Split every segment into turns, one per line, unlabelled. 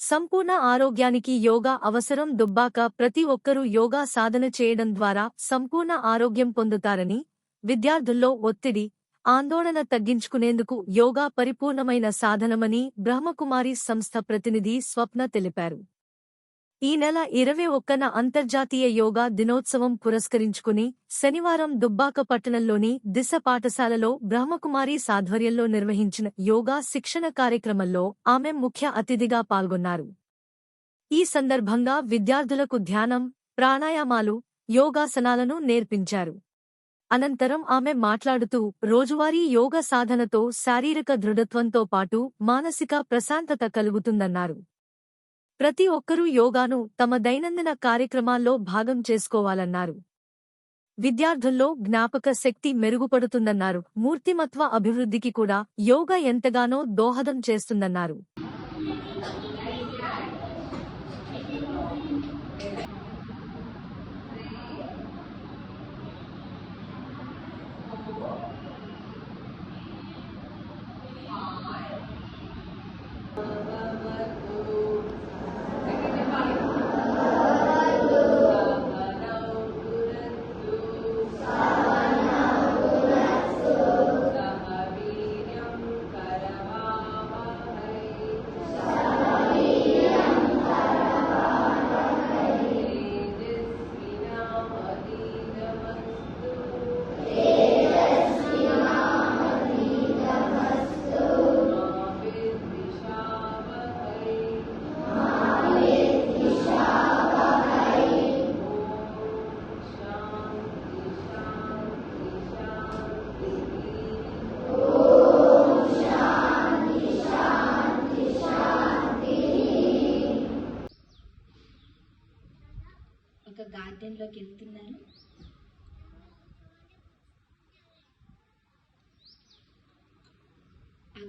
సంపూర్ణ ఆరోగ్యానికి యోగా అవసరం. దుబ్బాక ప్రతి ఒక్కరూ యోగా సాధన చేయడం ద్వారా సంపూర్ణ ఆరోగ్యం పొందుతారని, విద్యార్థుల్లో ఒత్తిడి, ఆందోళన తగ్గించుకునేందుకు యోగా పరిపూర్ణమైన సాధనమని బ్రహ్మకుమారి సంస్థ ప్రతినిధి స్వప్న తెలిపారు. ఈ నెల 21న అంతర్జాతీయ యోగా దినోత్సవం పురస్కరించుకుని శనివారం దుబ్బాక పట్టణంలోని దిశ పాఠశాలలో బ్రహ్మకుమారి సాధ్వర్యంలో నిర్వహించిన యోగా శిక్షణ కార్యక్రమంలో ఆమె ముఖ్య అతిథిగా పాల్గొన్నారు. ఈ సందర్భంగా విద్యార్థులకు ధ్యానం, ప్రాణాయామాలు, యోగాసనాలను నేర్పించారు. అనంతరం ఆమె మాట్లాడుతూ రోజువారీ యోగ సాధనతో శారీరక దృఢత్వంతో పాటు మానసిక ప్రశాంతత కలుగుతుందన్నారు. ప్రతి ఒక్కరూ యోగాను తమ దైనందిన కార్యక్రమాల్లో భాగం చేసుకోవాలన్నారు. విద్యార్థుల్లో జ్ఞాపక శక్తి మెరుగుపడుతుందన్నారు. మూర్తిమత్వ అభివృద్ధికి కూడా యోగా ఎంతగానో దోహదం చేస్తుందన్నారు.
ఒక గార్డెన్లోకి వెళ్తున్నారు.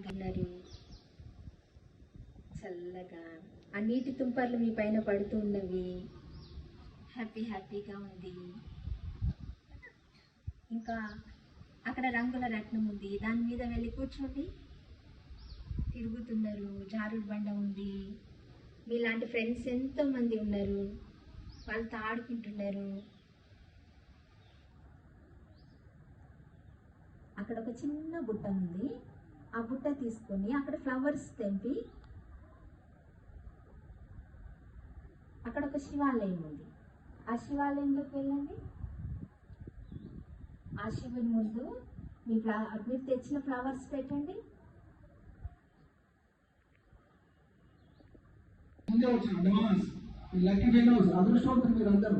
అన్నారు చల్లగా ఆ నీటి తుంపర్లు మీ పైన పడుతూ ఉన్నవి. హ్యాపీగా ఉంది. ఇంకా అక్కడ రంగుల రత్నం ఉంది, దాని మీద వెళ్ళి కూర్చోండి. తిరుగుతున్నారు. జారుడు బండ ఉంది. మీలాంటి ఫ్రెండ్స్ ఎంతోమంది ఉన్నారు, వాళ్ళతో ఆడుకుంటున్నారు. అక్కడ ఒక చిన్న బుట్ట ఉంది. ఆ బుట్ట తీసుకొని అక్కడ ఫ్లవర్స్ తెంపి అక్కడ ఒక శివాలయం ఉంది. ఆ శివాలయంలోకి వెళ్ళండి. ఆ శివుని ముందు మీరు తెచ్చిన ఫ్లవర్స్ పెట్టండి.
లక్కీ ఫెలోస్ అదృష్టవంతులు మీరందరూ.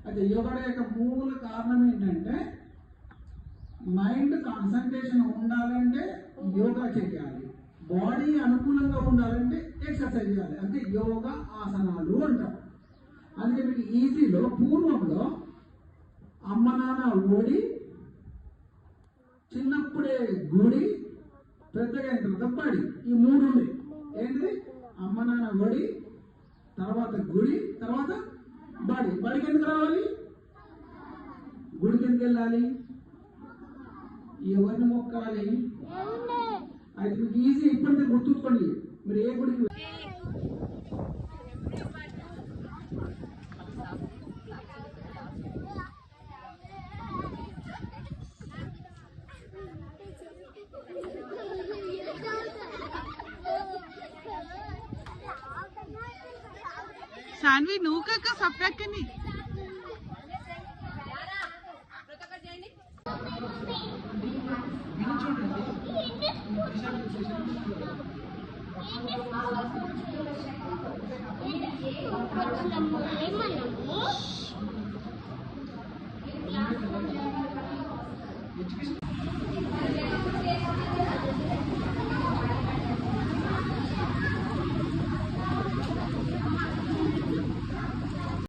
అయితే యోగా యొక్క మూల కారణం ఏంటంటే మైండ్ కాన్సన్ట్రేషన్ ఉండాలంటే యోగా చేయాలి, బాడీ అనుకూలంగా ఉండాలంటే ఎక్సర్సైజ్ చేయాలి. అంటే యోగా ఆసనాలు అంటారు. అందుకే మీకు ఈజీలో పూర్వంలో అమ్మ నాన్న ఓడి, చిన్నప్పుడే గుడి, పెద్దగా అయిన తర్వాత బడి, ఈ మూడు ఉండే. ఏంటిది? అమ్మ నాన్న ఓడి, తర్వాత గుడి, తర్వాత బడి. బడికి ఎందుకు రావాలి? గుడికి ఎందుకు వెళ్ళాలి? ఎవరిని మొక్కాలి? అయితే మీకు ఈజీ ఇప్పటికే గుర్తుంచుకోండి. మీరు ఏ గుడికి
सानवी नू का सब्सक्राइब करनी
ఏమన్నా